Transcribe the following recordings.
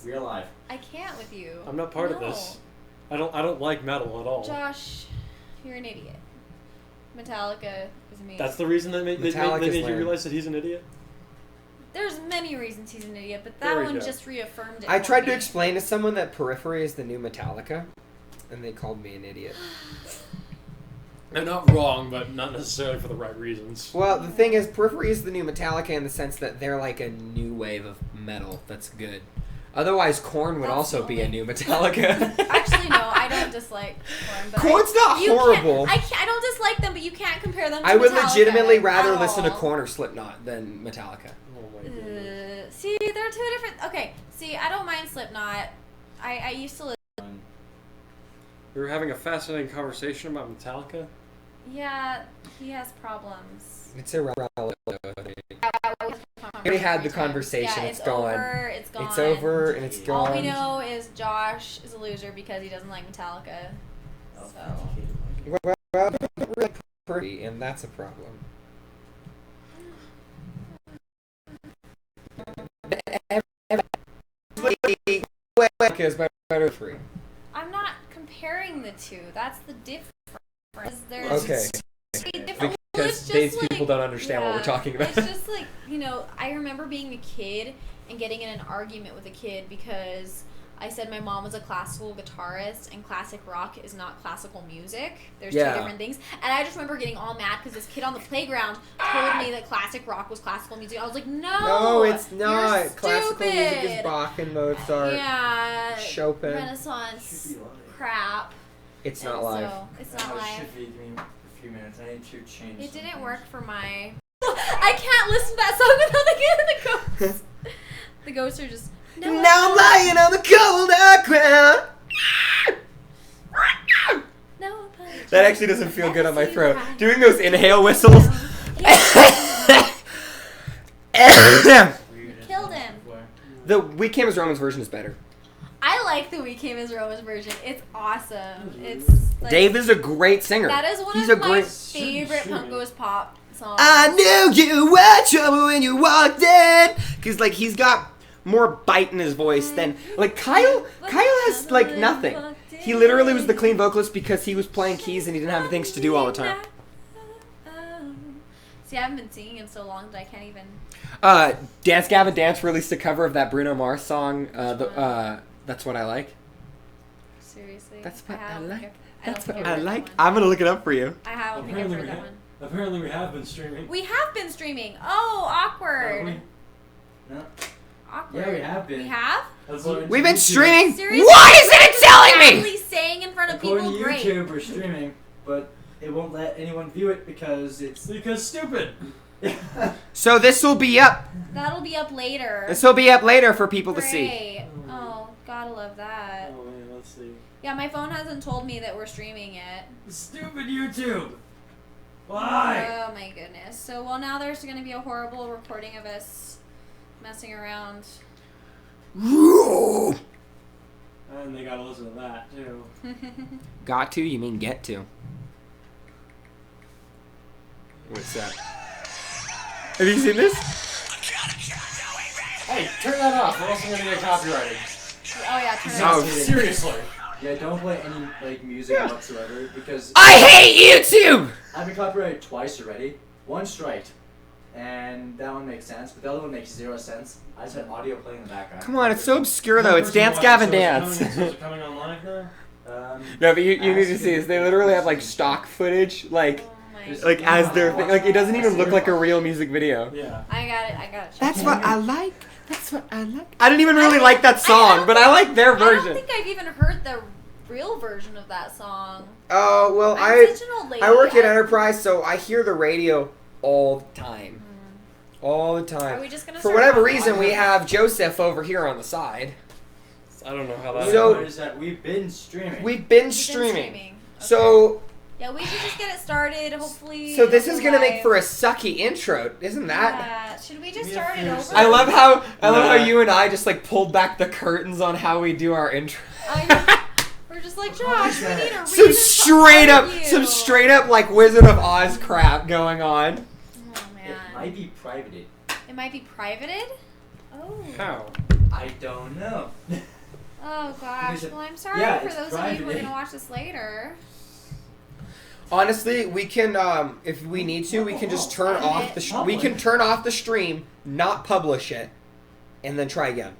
Real life. I can't with you. I'm not part of this. I don't like metal at all. Josh, you're an idiot. Metallica is amazing. That's the reason that made you realize that he's an idiot? There's many reasons he's an idiot, but that one just reaffirmed it. I tried to explain to someone that Periphery is the new Metallica, and they called me an idiot. They're not wrong, but not necessarily for the right reasons. Well, the thing is, Periphery is the new Metallica in the sense that they're like a new wave of metal that's good. Otherwise, Korn would also be a new Metallica. Actually, no, I don't dislike Korn. But Korn's not horrible. I don't dislike them, but you can't compare them to I would Metallica legitimately rather at listen to all. Korn or Slipknot than Metallica. Oh my goodness. See, they're two different... Okay, see, I don't mind Slipknot. I used to listen... We were having a fascinating conversation about Metallica. Yeah, he has problems. It's irrelevant. We had the conversation. Yeah, it's gone. It's gone. It's over and it's gone. All we know is Josh is a loser because he doesn't like Metallica. So. Well, really pretty, and that's a problem. Is better free. I'm not comparing the two. That's the difference. Okay. Because these people don't understand what we're talking about. It's just like, I remember being a kid and getting in an argument with a kid because I said my mom was a classical guitarist and classic rock is not classical music. There's two different things. And I just remember getting all mad because this kid on the playground told me that classic rock was classical music. I was like, no, it's not. You're classical music is stupid. Bach and Mozart. Yeah. Chopin. Renaissance crap. It's not live. So, it's not live. Should be giving me a few minutes. I need to change. It didn't work for my... I can't listen to that song without the ghosts. The ghosts are just... Now I'm lying on the cold ground. That actually doesn't feel good on my throat. Doing those inhale whistles. Killed him. The We Came as Romans version is better. I like the We Came as Romans version. It's awesome. It's like, Dave is a great singer. That is one of my favorite Punk Goes Pop songs. I knew you were trouble when you walked in. Because, he's got more bite in his voice than... Kyle has, nothing. He literally was the clean vocalist because he was playing keys and he didn't have things to do all the time. See, I haven't been singing in so long that I can't even... Dance Gavin Dance released a cover of that Bruno Mars song, That's What I Like. Seriously? That's what I like. That's what I like. I'm going to look it up for you. I haven't think I've heard that one. Apparently we have been streaming. We have been streaming. Oh, awkward. No. Awkward. Yeah, we have been. We have? We've been streaming? Seriously? What isn't it telling me? Saying in front of According people, to great. YouTube, we're streaming, but it won't let anyone view it because it's... Because stupid. So this will be up. That'll be up later. This will be up later for people to see. Great. Oh, gotta love that. Oh man, let's see. Yeah, my phone hasn't told me that we're streaming yet. Stupid YouTube. Why? Oh my goodness. So, well, now there's gonna be a horrible recording of us messing around. And they gotta listen to that too. Got to? You mean get to? What's that? Have you seen this? Hey, turn that off, or else I'm gonna get copyrighted. Oh yeah, turn it No, on. Seriously. Yeah, don't play any music whatsoever because... I hate YouTube! I've been copyrighted twice already. One striked. And that one makes sense, but the other one makes 0 sense. I just had audio playing in the background. Come on, it's so obscure though. It's Dance Gavin Dance. Is it coming on live now? No, but you need to see this. They literally have stock footage, as their thing. It doesn't even look like a real music video. Yeah. I got it. That's what I like. That's what I like. I didn't even really like that song, but I like their version. I don't think I've even heard the real version of that song. Oh, well, I'm such an old lady. I work at Enterprise, so I hear the radio all the time. All the time. Are we just gonna For start whatever talking? reason, we have Joseph over here on the side. I don't know how that So- is that we've been streaming. We've been We've been streaming. Okay. So... Yeah, we should just get it started, hopefully. So this is gonna make live. for a sucky intro, isn't that? Yeah. Should we just Give me a start it few over? seconds. I love how you and I just pulled back the curtains on how we do our intro. We're just like, Josh, we need a some reason straight up Wizard of Oz crap going on. Oh It man. might be privated. It might be privated? Oh. How? I don't know. Oh gosh. Well, I'm sorry Yeah, for it's those of you who are private. gonna watch this later. Honestly, we can, if we need to, we can just turn off the. We can turn off the stream, not publish it, and then try again.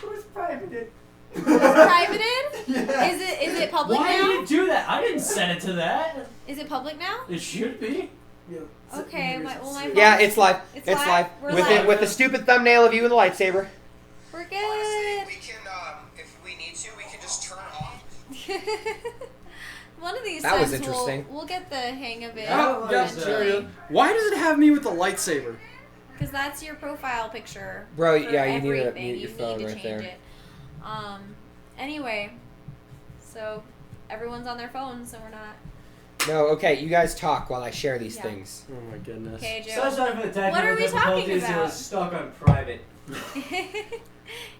Who's privated? It's privated? Yeah. Is it public Why now? did you do that? I didn't send it to that. Is it public now? It should be. Okay, my Yeah, it's live. It's It's live. We're With live. it, with the stupid thumbnail of you and the lightsaber. We're good. we can, if we need to, we can just turn off. One of these That times was interesting. we'll get the hang of it. Yeah, eventually. Why does it have me with the lightsaber? Because that's your profile picture. Bro, for yeah, you need to everything. mute your You phone need to right change there. it. Anyway, so everyone's on their phones, so we're not. No, okay, you guys talk while I share these Yeah. things. Oh my goodness. Okay, So Joe. sorry for the technical What are we talking difficulties. It about? was stuck on private. I'm Yeah,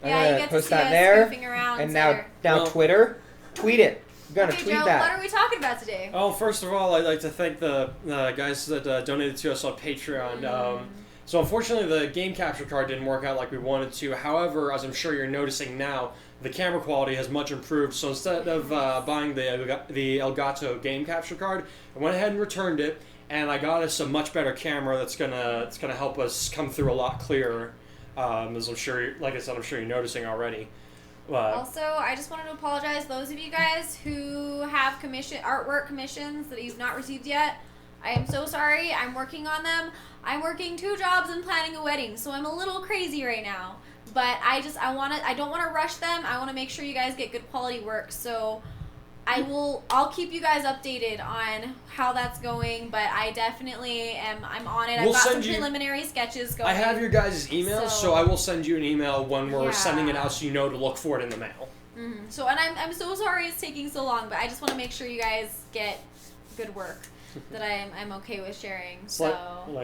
you gonna get to post see that us there, goofing around. And so now there. Well- Twitter, tweet it. You gotta Okay, tweet Joe, that. what are we talking about today? Oh, first of all, I'd like to thank the guys that donated to us on Patreon. So unfortunately, the game capture card didn't work out like we wanted to. However, as I'm sure you're noticing now, the camera quality has much improved. So instead of buying the Elgato game capture card, I went ahead and returned it, and I got us a much better camera that's gonna help us come through a lot clearer. As I'm sure, like I said, I'm sure you're noticing already. Also, I just wanted to apologize those of you guys who have artwork commissions that you've not received yet. I am so sorry. I'm working on them. I'm working 2 jobs and planning a wedding, so I'm a little crazy right now. But I don't want to rush them. I want to make sure you guys get good quality work. So I'll keep you guys updated on how that's going, but I definitely I'm on it. I've got some preliminary sketches going. I have your guys' emails, so I will send you an email when we're sending it out, so you know to look for it in the mail. Mm-hmm. So, and I'm so sorry it's taking so long, but I just want to make sure you guys get good work that I'm okay with sharing. So,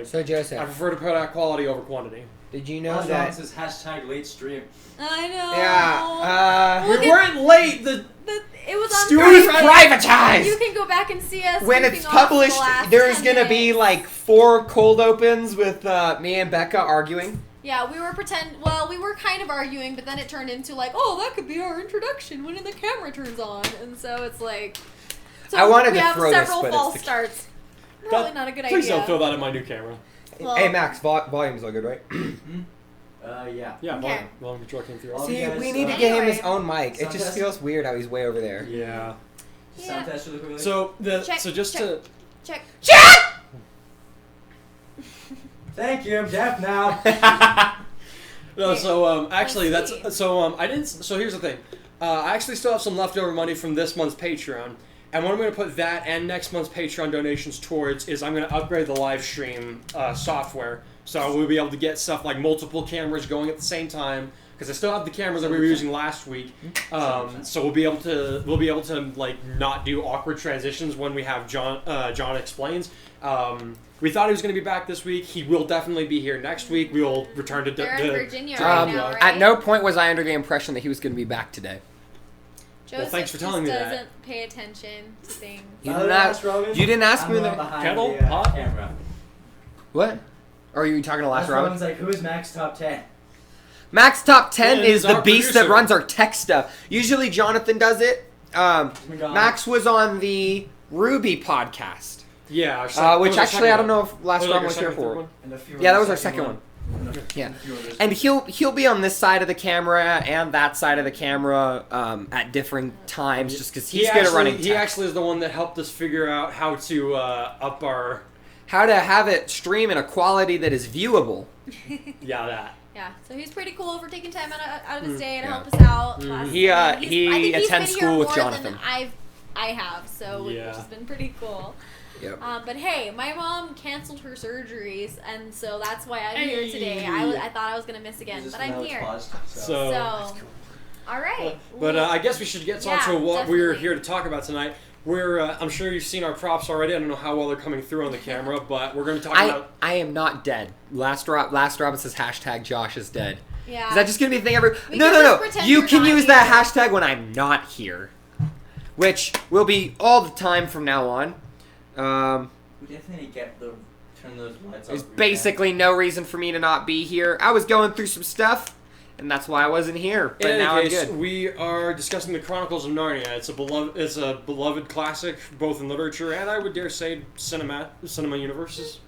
So Joseph, I prefer to put out quality over quantity. did you know that? This is hashtag late stream. I know. Yeah. We weren't late. It was on It was private. privatized. You can go back and see us When goofing it's off for the published, last there's 10 gonna be minutes. like 4 cold opens with me and Becca arguing. Yeah, we were kind of arguing, but then it turned into like, oh, that could be our introduction when the camera turns on, and so it's like. So I wanted we to have throw this, several but false it's the- starts. Probably not a good Please idea. don't fill that in my new camera. Well, Hey Max, volume's all good, right? Yeah. Yeah, Okay. volume control came through. Well, See, guys, we need to get him his Anyway. own mic. It Sound just test? feels weird how he's way over there. Yeah. Sound test really quickly. So Check, just check. to check. Thank you, I'm deaf now. no, so actually Let's that's see. so I didn't. So here's the thing. I actually still have some leftover money from this month's Patreon, and what I'm going to put that and next month's Patreon donations towards is I'm going to upgrade the live stream software, so we'll be able to get stuff like multiple cameras going at the same time. Because I still have the cameras that we were using last week, so we'll be able to like not do awkward transitions when we have John explains. We thought he was going to be back this week. He will definitely be here next week. We will return to They're in Virginia right now, right? At no point was I under the impression that he was going to be back today. Joseph thanks for telling me just that. doesn't pay attention to things. You didn't ask. You didn't ask me I'm that. behind Kettle? the Pot? camera. What? Or are you talking to Last Robin? Robin's like, who's Max top 10? Max Top 10 Yeah, is he's the our beast that producer. runs our tech stuff. Usually Jonathan does it. Max was on the Ruby podcast. Yeah, Which actually I don't know if Last Robin was here for. Yeah, that was our second one. Yeah. And he'll be on this side of the camera and that side of the camera at different times just because he's good at running tech. He actually is the one that helped us figure out how to up our... How to have it stream in a quality that is viewable. Yeah, that. Yeah, so he's pretty cool for taking time out of his day to yeah. help us out. He I think he's attends been school here with more Jonathan. Than I have, so which Yeah. has been pretty cool. Yep. But hey, my mom canceled her surgeries, and so that's why I'm here today. Hey. I thought I was gonna miss again, but I'm here. So All right. But I guess we should get on to what we're here to talk about tonight. I'm sure you've seen our props already. I don't know how well they're coming through on the camera, but we're going to talk about... I am not dead. Last Robin says hashtag Josh is dead. Yeah. Is that just going to be a thing every... We No. can just pretend You you're can not use here. that hashtag when I'm not here. Which will be all the time from now on. We definitely turn those lights off. There's basically no reason for me to not be here. I was going through some stuff, and that's why I wasn't here. But In now any I'm case, good. we are discussing the Chronicles of Narnia. It's a beloved classic, both in literature and I would dare say cinema universes.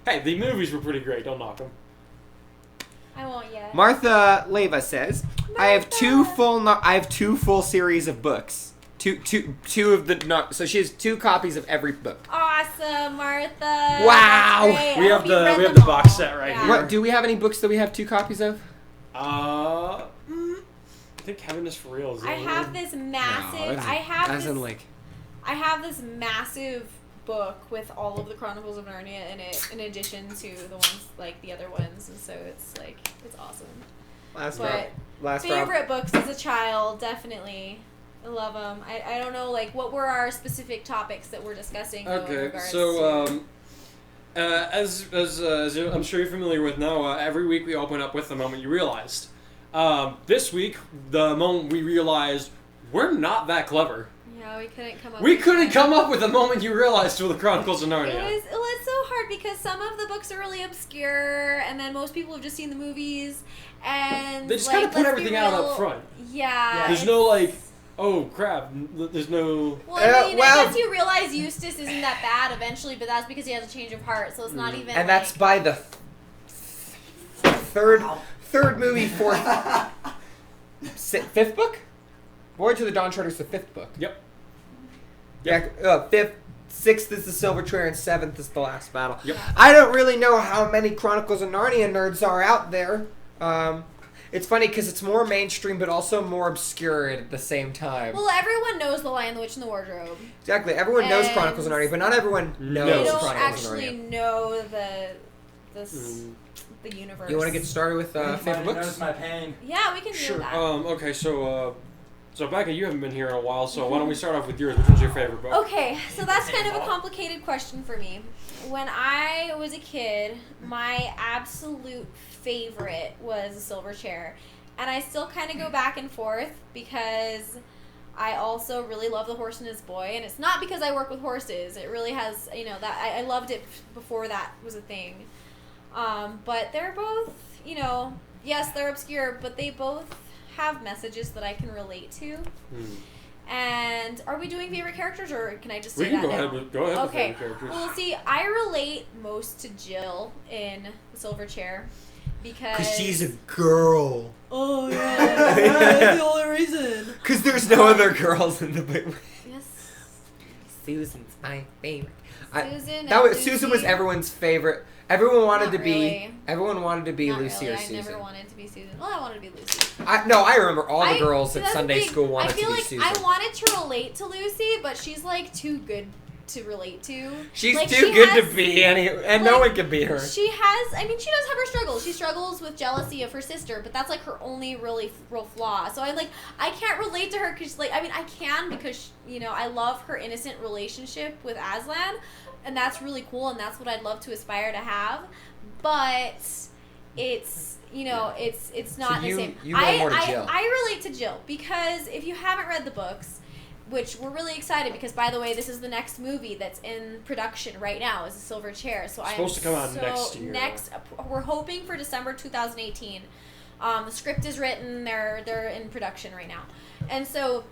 Hey, the movies were pretty great. Don't knock them. I won't yet. Martha Leva says, I have two full series of books. Two of the so she has 2 copies of every book. Awesome, Martha. Wow. That's great. We I have hope you read the them box all. set right Yeah. here. What do we have any books that we have 2 copies of? I think Heaven is for Real. Is the I only have one. this massive. No, I have like this massive book with all of the Chronicles of Narnia in it, in addition to the ones like the other ones, and so it's awesome. last Favorite books as a child, definitely. I love them. I don't know, like, what were our specific topics that we're discussing? Though, in Okay, regards so to... as I'm sure you're familiar with now, every week we open up with the moment you realized. This week, the moment we realized we're not that clever. Yeah, we couldn't come up. We with couldn't one. come up with the moment you realized for the Chronicles of Narnia. It was so hard because some of the books are really obscure, and then most people have just seen the movies, and They just like, kind of put let's be everything out real, up front. Yeah. There's no like, oh crap, there's no. Well, I mean, well- I guess you realize Eustace isn't that bad eventually, but that's because he has a change of heart, so it's not even. and that's by the third movie, 5th book? Voyage of the Dawn Treader's the 5th book. Yep. Yeah, 5th, 6th is the Silver Chair, and 7th is the Last Battle. Yep. I don't really know how many Chronicles of Narnia nerds are out there. It's funny because it's more mainstream, but also more obscure at the same time. Well, everyone knows The Lion, the Witch, and the Wardrobe. Exactly. Everyone knows And- Chronicles of Narnia, but not everyone They knows don't Chronicles of actually Narnia. know the universe. You want to get started with favorite Notice books? my pain. Yeah, we can do Sure. that. Okay. So Becca, you haven't been here in a while, so why don't we start off with yours? Which one's your favorite book? Okay, so that's kind of a complicated question for me. When I was a kid, my absolute favorite was The Silver Chair. And I still kind of go back and forth because I also really love The Horse and His Boy. And it's not because I work with horses. It really has, that I loved it before that was a thing. But they're both, yes, they're obscure, but they both have messages that I can relate to. And are we doing favorite characters, or can I just say We can that go now? ahead with favorite Okay. characters. Well, see, I relate most to Jill in The Silver Chair because girl. Oh yeah, that's the only reason. Because there's no other girls in the book. Yes. Susan's my favorite. Susan was everyone's favorite. Everyone wanted Not to be. really. Everyone wanted to be Not Lucy really. or Susan. I never wanted to be Susan. Well, I wanted to be Lucy. I remember all the girls see, at that's the Sunday thing. school wanted I feel to be like Susan. I wanted to relate to Lucy, but she's like too good to relate to. She's like, too she good has- to be and no like, one can be her. She has, she does have her struggles. She struggles with jealousy of her sister, but that's like her only real flaw. So I can't relate to her because I can because, I love her innocent relationship with Aslan, and that's really cool, and that's what I'd love to aspire to have. But it's, it's not the same. You know more to Jill. I relate to Jill because if you haven't read the books, which we're really excited because, by the way, this is the next movie that's in production right now is The Silver Chair. So I'm supposed to come out next year. We're hoping for December 2018. The script is written. They're in production right now, and so.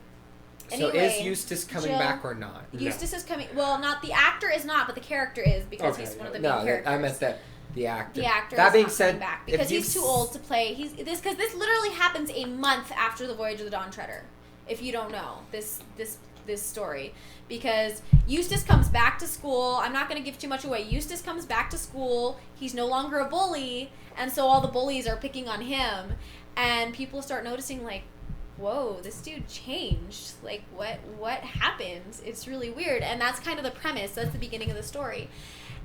Anyway, so is Eustace coming Jill, back or not? Eustace is coming. Well, not the actor is not, but the character is because he's one of the main characters. I meant that the actor. The actor that is being not said, coming back because he's too old to play. Because this literally happens a month after the Voyage of the Dawn Treader. If you don't know this story, because Eustace comes back to school. I'm not going to give too much away. Eustace comes back to school. He's no longer a bully, and so all the bullies are picking on him, and people start noticing whoa, this dude changed. What happened? It's really weird. And that's kind of the premise. That's the beginning of the story.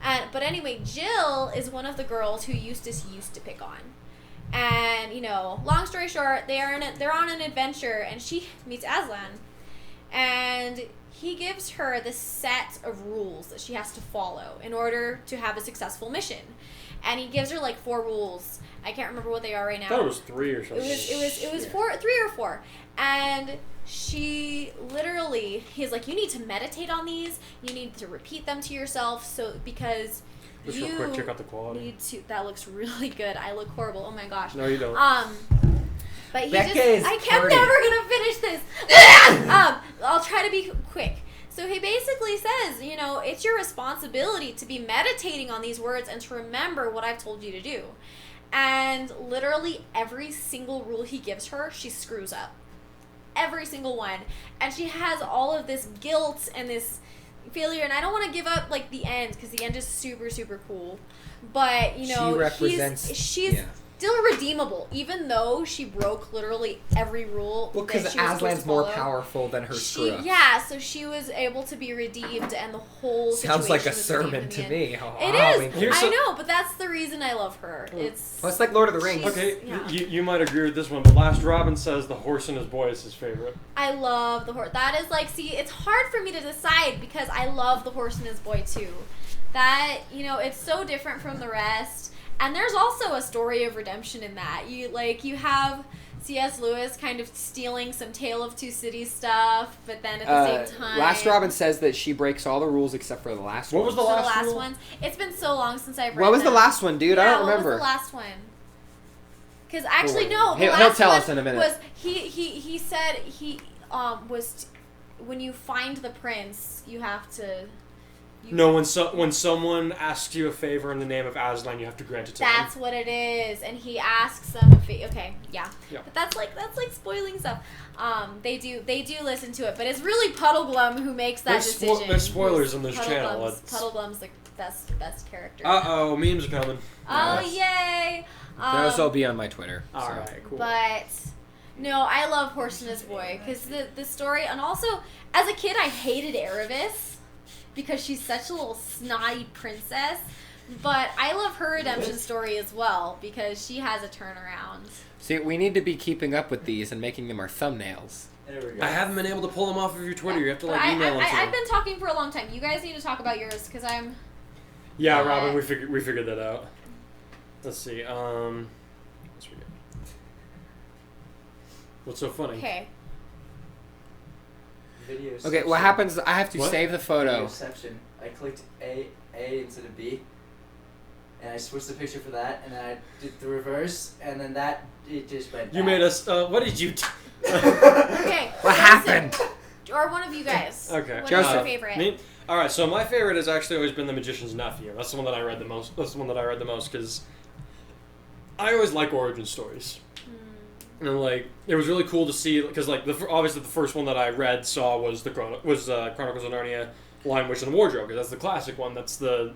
But anyway, Jill is one of the girls who Eustace used to pick on. And, long story short, they're on an adventure, and she meets Aslan. And he gives her this set of rules that she has to follow in order to have a successful mission. And he gives her 4 rules. I can't remember what they are right now. I thought it was 3 or something. It was 3 or 4. And she literally, he's like, you need to meditate on these. You need to repeat them to yourself. Because Just real quick, check out the quality. That looks really good. I look horrible. Oh my gosh. No, you don't. But he Becca just, is I'm party. never gonna finish this. I'll try to be quick. So he basically says, you know, it's your responsibility to be meditating on these words and to remember what I've told you to do. And literally every single rule he gives her, she screws up. Every single one. And she has all of this guilt and this failure. And I don't want to give up, like, the end, because the end is super, super cool. But, you know, She represents... she's still redeemable, even though she broke literally every rule. Well, because Aslan's more powerful than her screw-ups. Yeah, so she was able to be redeemed, and the whole Sounds like a situation was sermon redeemed to in the end. me. Oh, It is. Here's I know, but that's the reason I love her. It's Well, it's like Lord of the Rings. Okay, Yeah. you might agree with this one, but Last Robin says The Horse and His Boy is his favorite. I love the horse. That is like, see, it's hard for me to decide because I love the Horse and His Boy too. That, you know, it's so different from the rest. And there's also a story of redemption in that. You have C.S. Lewis kind of stealing some Tale of Two Cities stuff, but then at the same time... Last Robin says that she breaks all the rules except for the last one. What was the So last rule? ones. It's been so long since I've read What was the them. last one, dude? I don't remember. What was the last one? Because actually, no. The He'll last tell one us in a minute. Was he said he was when you find the prince, you have to. No, when someone asks you a favor in the name of Aslan, you have to grant it to them. That's what it is, and he asks them a favor. Okay, yeah. But that's like spoiling stuff. They do listen to it, but it's really Puddleglum who makes that decision. There's spoilers on this channel. Puddleglum's the best character. Uh-oh, memes are coming. Oh, Yes. yay! Those will be on my Twitter. All so. right, cool. But no, I love Horse and His Boy because the story, and also as a kid, I hated Erebus because she's such a little snotty princess. But I love her redemption story as well because she has a turnaround. See, we need to be keeping up with these and making them our thumbnails. There we go. I haven't been able to pull them off of your Twitter. You have to But email them to I've me. been talking for a long time. You guys need to talk about yours because I'm. Yeah, Robin, we figured that out. Let's see. Let's forget. What's so funny? Okay. Video Okay, section. what happens? I have to What? save the photo. Video section. I clicked A instead of B, and I switched the picture for that, and then I did the reverse, and then it just went. You back. made us. What did you? Okay. What listen, happened? Or one of you guys. Okay. What is Joseph. your favorite? Me? All right. So my favorite has actually always been The Magician's Nephew. That's the one that I read the most. Because I always like origin stories. And like it was really cool to see because like obviously the first one that I saw was Chronicles of Narnia, Lion, Witch, and the Wardrobe, because that's the classic one. That's the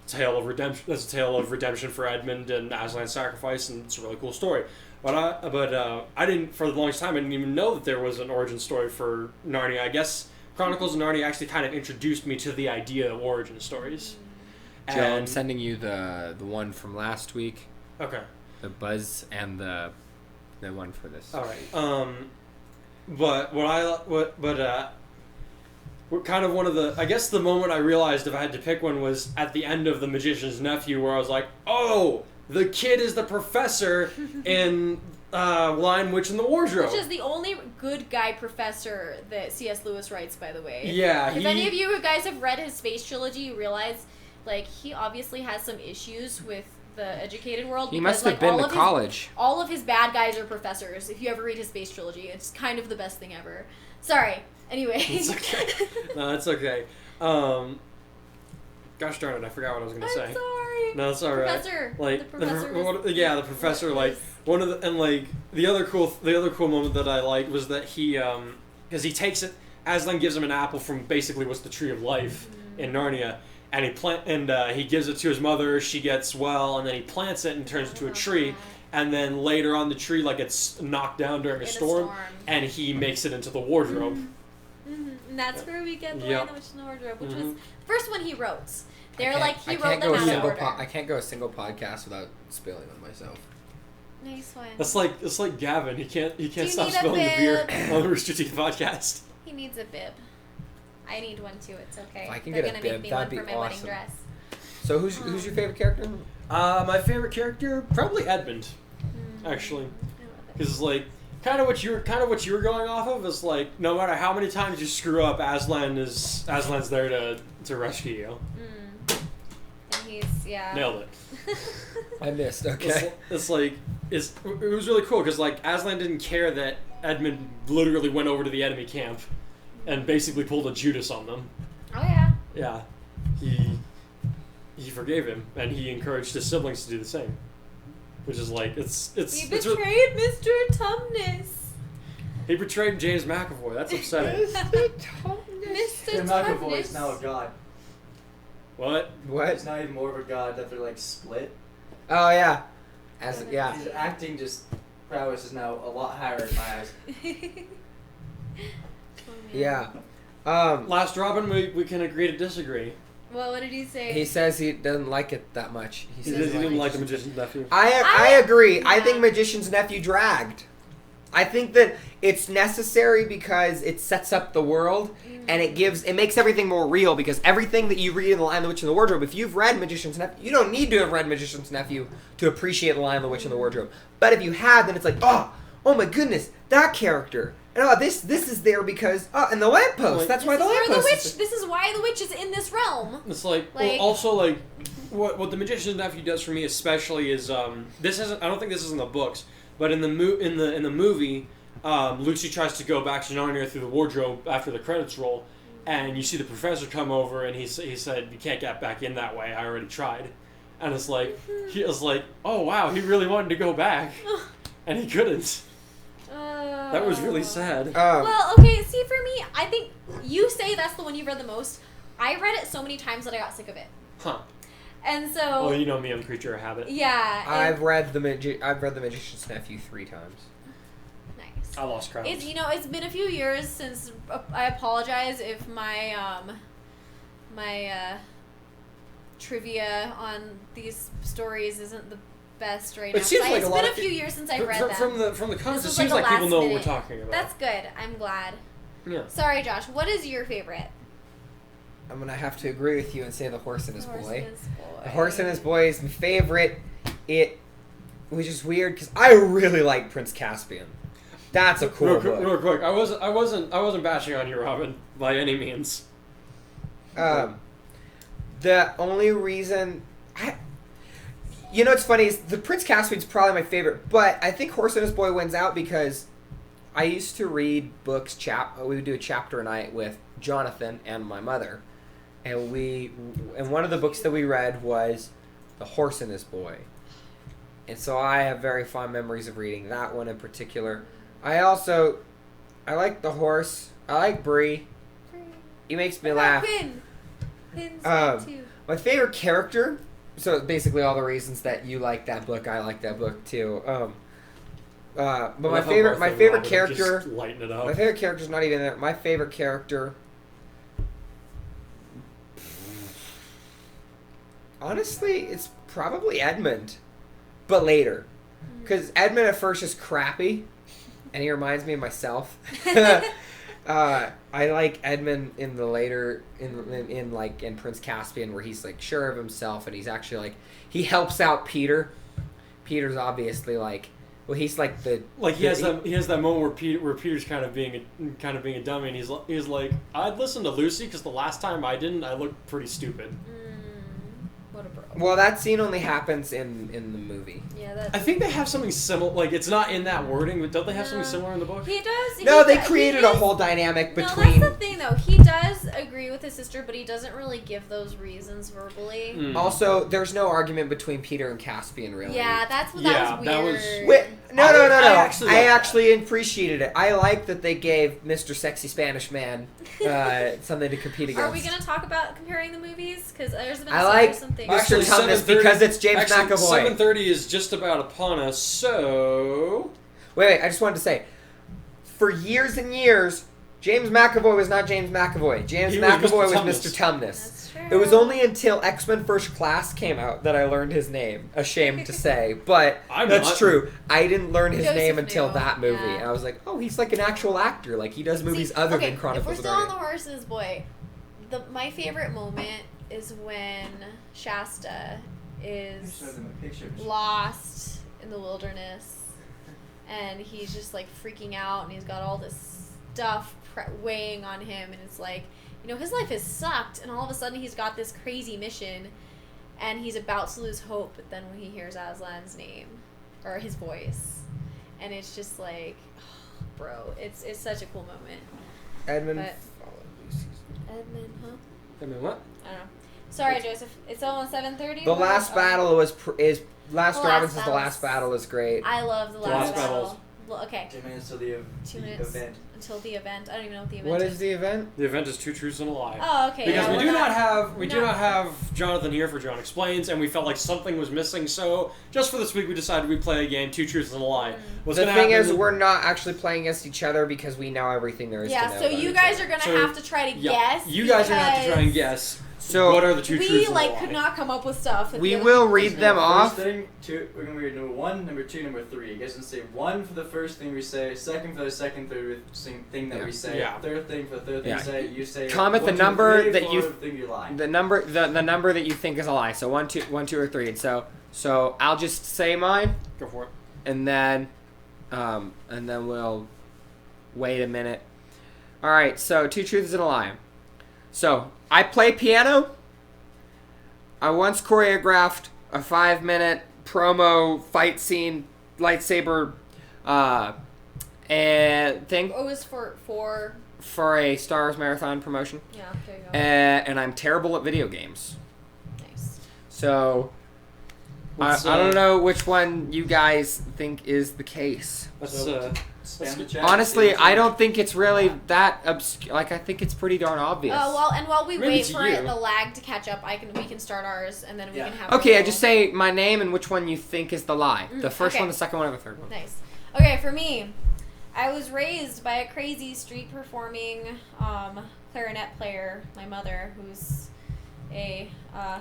tale of redemption. That's a tale of redemption for Edmund and Aslan's sacrifice, and it's a really cool story. But I didn't, for the longest time, I didn't even know that there was an origin story for Narnia. I guess Chronicles of Narnia actually kind of introduced me to the idea of origin stories. Joe, I'm sending you the one from last week. Okay. The Buzz and the one for this. All right. But kind of one of the, I guess the moment I realized if I had to pick one was at the end of The Magician's Nephew, where I was like, oh, the kid is the professor in Lion, Witch, and the Wardrobe. Which is the only good guy professor that C.S. Lewis writes, by the way. Yeah. If any of you guys have read his space trilogy, you realize, like, he obviously has some issues with the educated world. He because, must have like, been to college. All of his bad guys are professors. If you ever read his space trilogy, it's kind of the best thing ever. Sorry. Anyway. It's okay. No, it's okay. Gosh darn it, I forgot what I was going to say. I'm sorry. No, it's all right. Professor. Like the professor. the professor. Like one of the and like the other cool moment that I liked was that he because he takes it. Aslan gives him an apple from basically what's the tree of life in Narnia, and he gives it to his mother. She gets well, and then he plants it and turns into a tree. And then later on, the tree like gets knocked down during a storm, and he makes it into the wardrobe. Mm-hmm. And that's where we get the Yep. Lion, Witch, and the Wardrobe, which was the first one he wrote. They're he I wrote can't them go a out of single order. I can't go a single podcast without spilling on myself. Nice one. It's like Gavin. He can't you stop need a spilling the beer bib? on the Rooster Teeth podcast. He needs a bib. I need one too. It's okay. If I can They're get a gonna bib, make me that'd one be for my wedding awesome. dress. So who's your favorite character? My favorite character probably Edmund, actually, I love it. because like kind of what you were going off of is like no matter how many times you screw up, Aslan's there to rescue you. And he's Nailed it. I missed. Okay. It's like it was really cool because like Aslan didn't care that Edmund literally went over to the enemy camp and basically pulled a Judas on them. Oh yeah. Yeah, he forgave him and he encouraged his siblings to do the same, which is like it's. He betrayed Mr. Tumnus. He betrayed James McAvoy. That's upsetting. Mr. Jim McAvoy is Tumnus. now a god. What? He's not even more of a god that they're like split. Oh yeah. His acting just prowess is now a lot higher in my eyes. Yeah. Last Robin, we can agree to disagree. Well, what did he say? He says he doesn't like it that much. He didn't like the Magician's Nephew. I agree. Yeah. I think Magician's Nephew dragged. I think that it's necessary because it sets up the world and it makes everything more real because everything that you read in The Lion, the Witch, and the Wardrobe, if you've read Magician's Nephew, you don't need to have read Magician's Nephew to appreciate The Lion, the Witch, and the Wardrobe. But if you have, then it's like, oh my goodness, that character. And this is there because, and the lamppost, that's why the lamppost. This is why the witch is in this realm. It's like well, also like what the Magician's Nephew does for me especially is this isn't. I don't think this is in the books, but in the movie, Lucy tries to go back to Narnia through the wardrobe after the credits roll, and you see the professor come over and he said you can't get back in that way. I already tried, and it's like he was like, oh wow, he really wanted to go back, and he couldn't. That was really sad. Well, okay, see, for me, I think you say that's the one you've read the most. I read it so many times that I got sick of it. Huh. And so... Well, you know me, I'm a creature of habit. Yeah. I've read the Magician's Nephew 3 times. Nice. I lost count. It's been a few years since... I apologize if my trivia on these stories isn't the best right now. It seems like it's been a few years since I've read them. From the comments, it This was seems like like the people know last what we're minute. talking about. That's good. I'm glad. Yeah. Sorry, Josh. What is your favorite? I'm going to have to agree with you and say The Horse and His Horse Boy. and His Boy. The Horse and His Boy is my favorite. Which is weird because I really like Prince Caspian. That's a cool book. Real quick, I wasn't bashing on you, Robin, by any means. The only reason you know what's funny is the Prince Caspian's probably my favorite, but I think Horse and His Boy wins out because I used to read books. We would do a chapter a night with Jonathan and my mother, and one of the books that we read was The Horse and His Boy, and so I have very fond memories of reading that one in particular. I like the horse. I like Bree. He makes me laugh. Pin's too. My favorite character. So basically, all the reasons that you like that book, I like that book too. But my favorite character. Lighten it up. My favorite character's not even there. My favorite character. Honestly, it's probably Edmund, but later, because Edmund at first is crappy, and he reminds me of myself. I like Edmund in the later in Prince Caspian where he's like sure of himself and he's actually like he helps out Peter. Peter's obviously like he's like the he has that moment where Peter's kind of being a dummy and he's like I'd listen to Lucy because the last time I didn't I looked pretty stupid. What a bro. Well, that scene only happens in the movie. Yeah, that's... I think they have something similar. Like it's not in that wording, but don't they have something similar in the book? He does. No, they created a whole dynamic between. No, that's the thing though. He does agree with his sister, but he doesn't really give those reasons verbally. Mm. Also, there's no argument between Peter and Caspian, really. Yeah, that was weird. Wait, no. I actually appreciated it. I like that they gave Mr. Sexy Spanish Man something to compete against. Are we going to talk about comparing the movies? Because there's been something. Mr. Tumnus because it's James McAvoy. 7:30 is just about upon us, so... Wait, I just wanted to say, for years and years, James McAvoy was not James McAvoy. James McAvoy was Mr. Tumnus. That's true. It was only until X-Men First Class came out that I learned his name. Ashamed to say, but that's true. I didn't learn his name until that movie. Yeah. And I was like, oh, he's like an actual actor. Like, he does movies other than Chronicles of Narnia. If we're still on the Horse's Boy, my favorite moment is when Shasta is lost in the wilderness and he's just like freaking out and he's got all this stuff weighing on him and it's like, you know, his life has sucked and all of a sudden he's got this crazy mission and he's about to lose hope, but then when he hears Aslan's name or his voice, and it's just like, oh, bro, it's such a cool moment. Edmund. Edmund, huh? Edmund what? I don't know. Sorry, Joseph. It's almost 7:30. The last battle is Last The Robinson's last The Last battle. battle is great. I love the last last battles. battle. Well, okay. 2 minutes till the 2 minutes event. until the event. I don't even know what the event What is the event? The event is 2 Truths and a Lie. Oh, okay. Because yeah, we we're do not have Jonathan here for John Explains, and we felt like something was missing. So just for this week, we decided we'd play a game, 2 Truths and a Lie. What's The gonna thing happen is, we're not actually playing against each other because we know everything there is to know. Yeah, so about you each guys other. are gonna So, have to try to guess. You guys are gonna have to try and guess. So what are the 2 We truths and a lie? could not come up with stuff. we will read them off. First thing, we're gonna read number 1, number 2, number 3. You guys can say 1 for the first thing we say, 2nd for the second, third thing that we say, Yeah. 3rd thing for the third thing Yeah. we say. You say Comment the 1, 2, number 3, that 4, you- think you lie. The number that you think is a lie. So 1, 2, or 3. And so I'll just say mine, Go for it. and then we'll wait a minute. All right. So 2 truths and a lie. So I play piano. I once choreographed a 5-minute promo fight scene lightsaber and thing It was for for a Star Wars marathon promotion. yeah. There you go. And I'm terrible at video games. Nice. So I Let's, don't know which one you guys think is the case. Let's Spam the chat. Honestly, See I what's don't think it's really that obscure. Like, I think it's pretty darn obvious. While we Maybe wait to for you. the lag to catch up, we can start ours and then we Yeah. can have. Okay, I a just say my name and which one you think is the lie. The first okay. one, the second one, and the third one. Nice. Okay, for me, I was raised by a crazy street performing clarinet player. My mother, who's a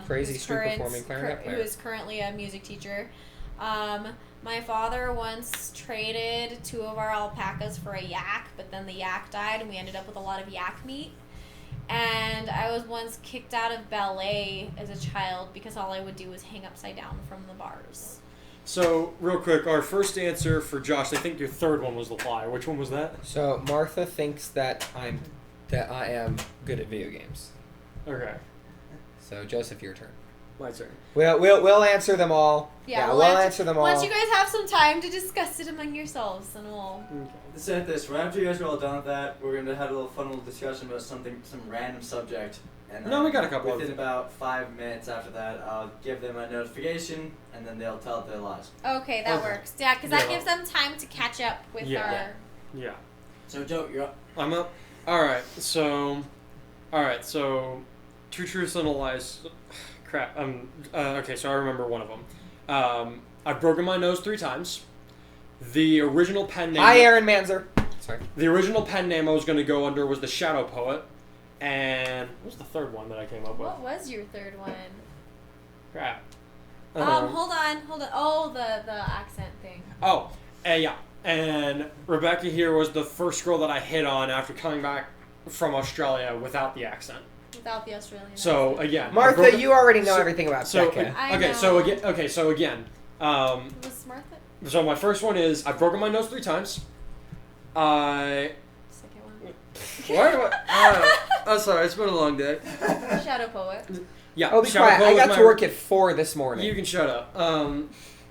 Crazy who's street performing clarinet player. who is currently a music teacher. My father once traded 2 of our alpacas for a yak, but then the yak died and we ended up with a lot of yak meat. And I was once kicked out of ballet as a child because all I would do was hang upside down from the bars. So, real quick, our first answer for Josh, I think your third one was the lie. Which one was that? So Martha thinks that I am good at video games. Okay. So Joseph, your turn. My turn. We'll answer them all. We'll answer them all. Once you guys have some time to discuss it among yourselves, then we'll. Let's say this. Right after you guys are all done with that, we're gonna have a little fun little discussion about some random subject. And No, we got a couple Within of about 5 minutes after that, I'll give them a notification, and then they'll tell their lies. Okay, that Okay. works. Yeah, because that Yeah. gives them time to catch up with Yeah. our. Yeah. So Joe, you're up. I'm up. Alright, so 2 truths and a lies. Crap. Okay, so I remember one of them. I've broken my nose 3 times. The original pen name. Hi, Aaron Manzer. Sorry. The original pen name I was going to go under was the Shadow Poet. And what was the third one that I came up with? What was your third one? Crap. Hold on. Oh, the accent thing. Yeah. And Rebecca here was the first girl that I hit on after coming back from Australia without the accent. Without the Australian. So accent. again, Martha, you already know everything about Becca. I okay, know. so again, Was Martha? so my first one is I've broken my nose 3 times. Second one. Why do I? I'm sorry, it's been a long day. Shadow Poet. Yeah, Oh, be Shadow quiet. Poet I was got my- to work at 4 this morning. You can shut up.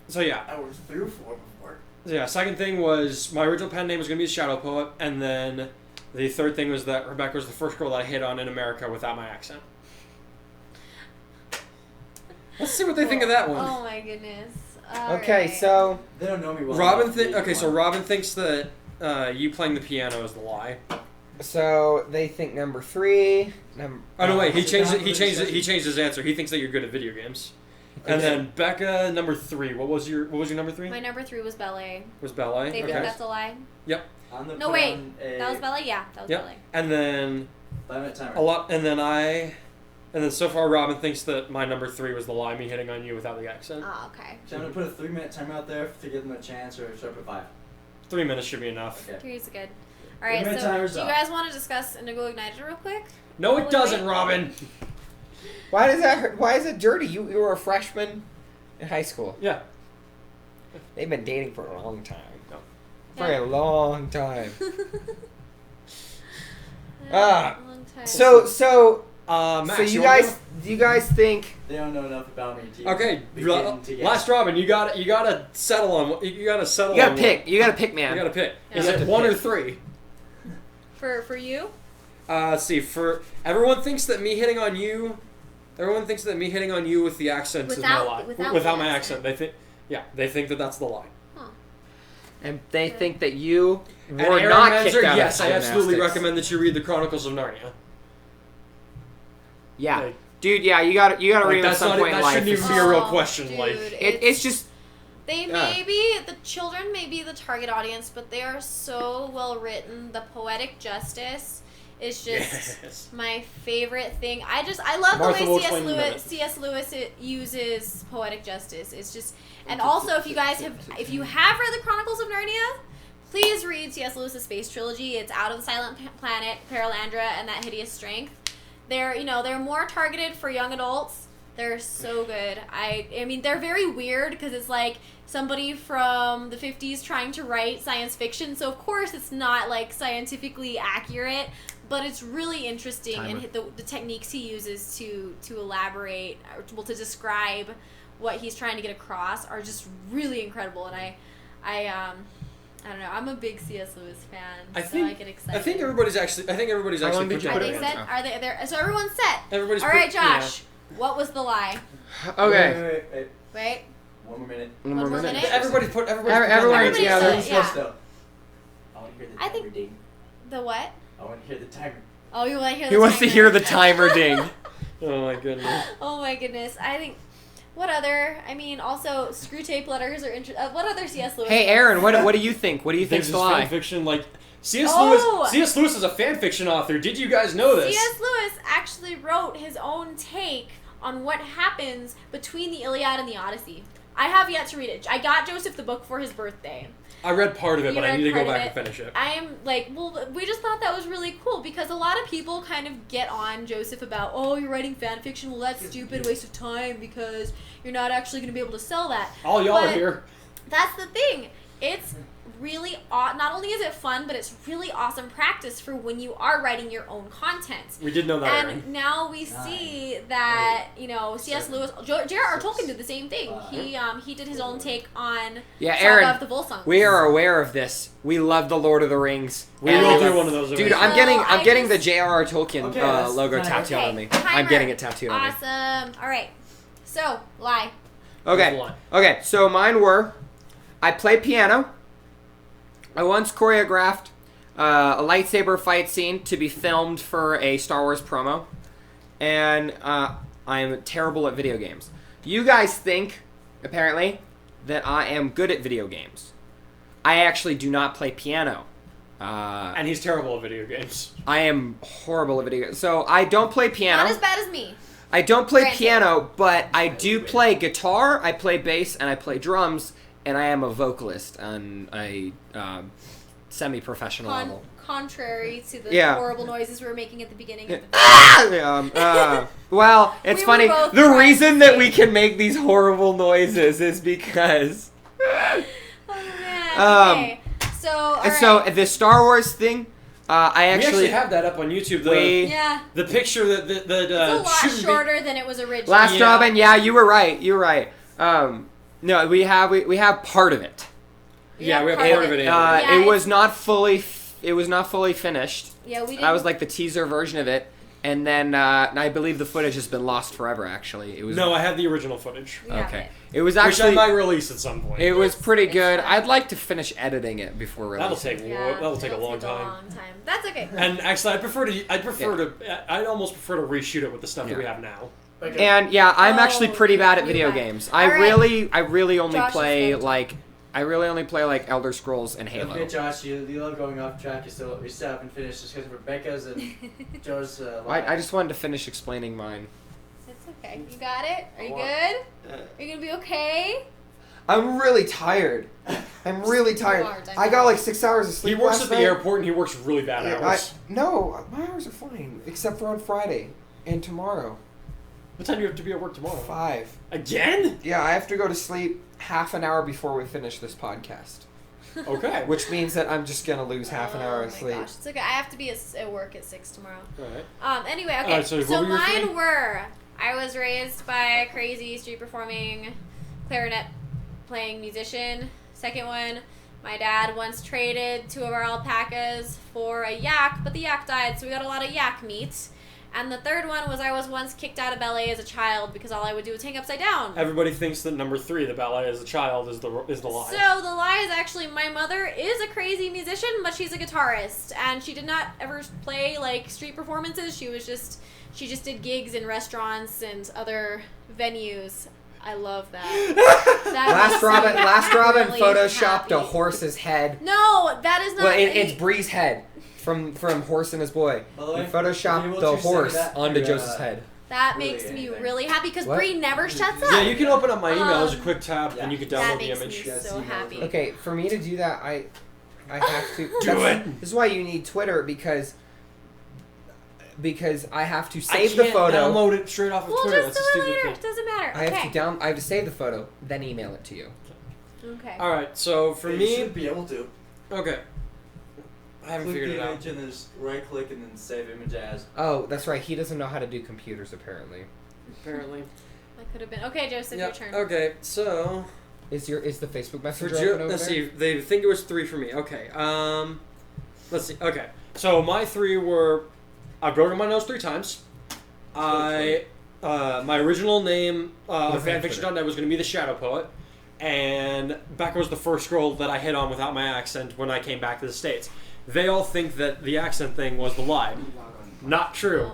So yeah. I was through 4 before. So yeah, second thing was my original pen name was going to be Shadow Poet, and then the third thing was that Rebecca was the first girl that I hit on in America without my accent. Let's see what they think of that one. Oh my goodness. Okay, so They don't know me well. Robin enough to be okay, so one. Robin thinks that you playing the piano is the lie. they think number 3. Oh no, wait, he Sit changed down it. He for changed it. discussion. He changed his answer. He thinks that you're good at video games. And then Becca, number 3. What was your number 3? My number 3 was ballet. Was ballet. They Okay. think that's a lie. I'm gonna No, put wait. on a That was ballet. Yeah, that was Yep. ballet. And then 5-minute timer. a lot. And then so far Robin thinks that my number 3 was the lie, me hitting on you without the accent. Oh, okay. So I'm gonna put a 3-minute timer out there to give them a chance, or should I put 5? 3 minutes should be enough. Okay. 3 is good. All right. Minute So, timer's do you up. guys want to discuss Indigo Ignited real quick? No, Will it we doesn't, wait? Robin. why does that hurt? Why is it dirty? You were a freshman in high school. Yeah. They've been dating for a long time. No. For a long time. Long time. So Max, So you guys think? They don't know enough about me to Okay, begin to guess. last Robin, you gotta settle on. You gotta settle. You gotta on pick. One. You gotta pick, man. You gotta pick. Yeah. Is You it have to 1 or pick. 3? For you? Let's see. For everyone thinks that me hitting on you. Everyone thinks that me hitting on you with the accent is my lie. Without my accent, they think that that's the lie. And they think that you And were Aaron not Menzer, kicked out yes, of I absolutely gymnastics. recommend that you read the Chronicles of Narnia. Yeah, Like, dude. Yeah, you gotta read it at that's some not. point in That life. shouldn't even be a real Oh, question. dude, Like, It's just. They may be, the children may be the target audience, but they are so well written. The poetic justice is just yes. my favorite thing. I love Martha the will way explain in a minute. C.S. Lewis uses poetic justice. It's just, and also if you have read the Chronicles of Narnia, please read C.S. Lewis's Space Trilogy. It's Out of the Silent Planet, Perelandra, and That Hideous Strength. They're more targeted for young adults. They're so good. I mean, they're very weird because it's like somebody from the 50s trying to write science fiction. So, of course, it's not, like, scientifically accurate, but it's really interesting. Timer. And the techniques he uses to elaborate, to describe what he's trying to get across are just really incredible. And I don't know. I'm a big C.S. Lewis fan, I get excited. I think everybody's actually. How long did you Are put they it set? in? Are they there? So everyone's set. Everybody's All right, Josh. What was the lie? Okay. Wait. Wait. One more minute. One more minute. Everybody's put. Everyone- Everybody's yeah, set, there's- yeah. I want to hear the I timer think- ding. The what? I want to hear the timer. Oh, you want to hear the He wants to timer. hear the timer ding. Oh my goodness. Oh my goodness. I think. What other? I mean, also screw tape letters are interesting. What other C.S. Lewis? Hey, Aaron, what do you think? What do you Thinks think's the it's fan lie? fiction. Like C.S. Oh! Lewis. C.S. Lewis is a fan fiction author. Did you guys know this? C.S. Lewis actually wrote his own take on what happens between the Iliad and the Odyssey. I have yet to read it. I got Joseph the book for his birthday. I read part of it, You but I read need to go part of back it? and finish it. I am like, well, we just thought that was really cool because a lot of people kind of get on Joseph about, oh, you're writing fan fiction. Well, that's stupid, waste of time because you're not actually going to be able to sell that. All y'all are But here. That's the thing. It's really not only is it fun, but it's really awesome practice for when you are writing your own content. We did know that, Aaron. And now we see that C.S. Lewis, J.R.R. Tolkien did the same thing. He did his own take on Yeah, Saga Aaron, of the Volsungs. we are aware of this. We love the Lord of the Rings. We And- will do one of those. Dude, eventually. I'm getting Well, I'm I getting the just- J.R.R. Tolkien Okay, that's logo fine. tattooed on me. timer. I'm getting it tattooed on me. Awesome. All right. So, lie. Okay. Okay, so mine were I play piano. I once choreographed a lightsaber fight scene to be filmed for a Star Wars promo. And I'm terrible at video games. You guys think, apparently, that I am good at video games. I actually do not play piano. And he's terrible at video games. I am horrible at video games. So I don't play piano. Not as bad as me. I don't play Granted. piano, but I do play guitar, I play bass, and I play drums, and I am a vocalist on a semi-professional level. Contrary to the Yeah. horrible noises we were making at the beginning of the Well, it's We were funny. both The trying reason to that say- we can make these horrible noises is because... Oh man. Okay. So, all right. So, the Star Wars thing, I We actually... actually have that up on YouTube. yeah. The picture that It's a lot shouldn't shorter than it was originally. Last Yeah. Robin, yeah, you were right. You were right. No, we have part of it. Yeah, we have part part of it. Yeah, It was not fully finished. Yeah, we didn't. That was like the teaser version of it, and then I believe the footage has been lost forever. Actually, it was No, I have the original footage, We have okay. it. It was which I actually might release at some point. it was pretty It's good. fine. I'd like to finish editing it before That'll releasing. take Yeah, that'll take a it'll long time. That's okay. And actually, I'd almost prefer to reshoot it with the stuff that we Yeah. have now. And yeah, I'm Oh, actually pretty bad at you video might. games. All right. I really only Josh is play good. like Elder Scrolls and Halo. Okay, Josh, you love going off track. We still haven't finished just because Rebecca's and Joe's. I just wanted to finish explaining mine. It's okay. You got it? Are you I want- good? Are you gonna be okay? I'm really tired. I'm really tired. Smart, I got like 6 hours of He sleep works last at the night. airport and he works really bad hours. No, my hours are fine, except for on Friday and tomorrow. What time do you have to be at work tomorrow? 5. Again? Yeah, I have to go to sleep half an hour before we finish this podcast. Okay. Which means that I'm just gonna lose half an hour of Oh sleep. my gosh, it's okay. I have to be at work at 6 tomorrow. Alright. Anyway, okay. Alright, so what were your mine three? were, I was raised by a crazy street performing clarinet playing musician. Second one, my dad once traded 2 of our alpacas for a yak, but the yak died, so we got a lot of yak meat. And the third one was I was once kicked out of ballet as a child because all I would do was hang upside down. Everybody thinks that number 3, the ballet as a child, is the lie. So the lie is actually my mother is a crazy musician, but she's a guitarist, and she did not ever play like street performances. She just did gigs in restaurants and other venues. I love that. Last Robin really photoshopped happy. a horse's head. No, that is not. Well, it's Bree's head from Horse and His Boy. By the way, He photoshopped able the to horse send that onto to, Joseph's head. That really makes me anything. really happy because What? Bree never shuts up. Yeah, you can open up my email as a quick tab, Yeah. and you can That download the makes image. me Yes, so you know. happy. Okay, for me to do that, I have to Do it. This is why you need Twitter because I have to I save the can't photo. download it straight off of We'll Twitter. just That's a do it stupid later. thing. It doesn't matter. I have to save the photo, then email it to you. Okay. Alright, so for You me... should be able to. Okay. I haven't Click figured the it out. image and then just right click and then save image as. Oh, that's right. He doesn't know how to do computers apparently. Apparently. That could have been. Okay, Joseph, Yeah, your turn. okay, so... Is the Facebook For Messenger open over let's there? see, they think it was 3 for me. Okay, let's see. Okay, so my 3 were... I've broken my nose 3 times. My original name on What's that fanfiction.net was going to be the Shadow Poet. And Becca was the first girl that I hit on without my accent when I came back to the States. They all think that the accent thing was the lie. Not true.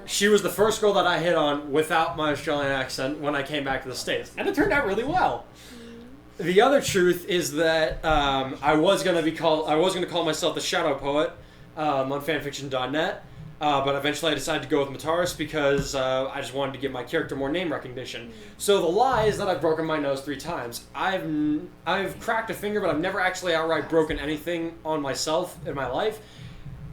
She was the first girl that I hit on without my Australian accent when I came back to the States. And it turned out really well. The other truth is that I was going to call myself the Shadow Poet on fanfiction.net. But eventually I decided to go with Mataris because I just wanted to give my character more name recognition. So the lie is that I've broken my nose 3 times. I've cracked a finger, but I've never actually outright broken anything on myself in my life.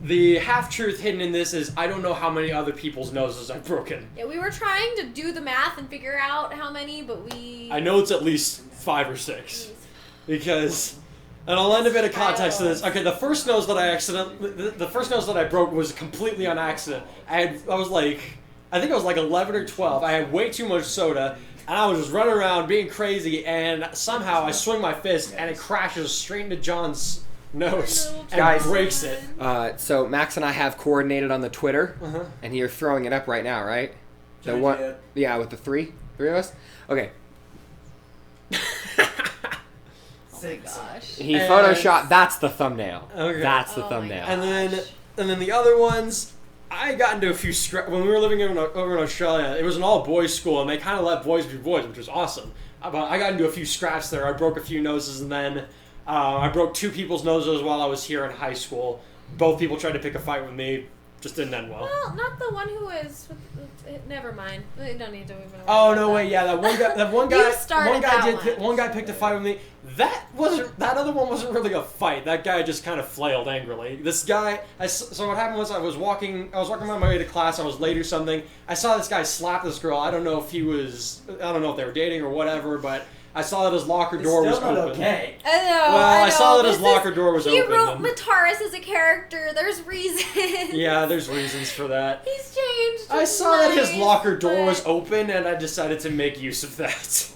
The half-truth hidden in this is I don't know how many other people's noses I've broken. Yeah, we were trying to do the math and figure out how many, but I know it's at least 5 or 6. Because... And I'll lend a bit of context to this. Okay, the first nose that I broke was completely on accident. I think I was like 11 or 12. I had way too much soda, and I was just running around being crazy, and somehow I swing my fist, and it crashes straight into John's nose and Guys. breaks it. So Max and I have coordinated on the Twitter, Uh-huh. and you're throwing it up right now, right? The Check one, it. yeah, with the three of us. Okay, oh my gosh. he And- photoshopped. That's the thumbnail. Okay. That's the Oh my thumbnail. God. And then the other ones, I got into a few when we were living over in Australia. It was an all boys school, and they kind of let boys be boys, which was awesome. But I got into a few scraps there. I broke a few noses, and then I broke 2 people's noses while I was here in high school. Both people tried to pick a fight with me. Just didn't end well. Well, not the one who was. Never mind. We don't need to even. worry Oh about no! that. Wait, yeah, that one You started that one. One guy picked a fight with me. That other one wasn't really a fight. That guy just kind of flailed angrily. This guy, so what happened was I was walking on my way to class. I was late or something. I saw this guy slap this girl. I don't know if they were dating or whatever, but I saw that his locker door was Still not open. okay. I know. Well, I saw that his This locker is- door was he open. wrote and- Mataris as a character. There's reasons. Yeah, there's reasons for that. He's changed. I It's saw that his nice, locker door but- was open, and I decided to make use of that. Yes.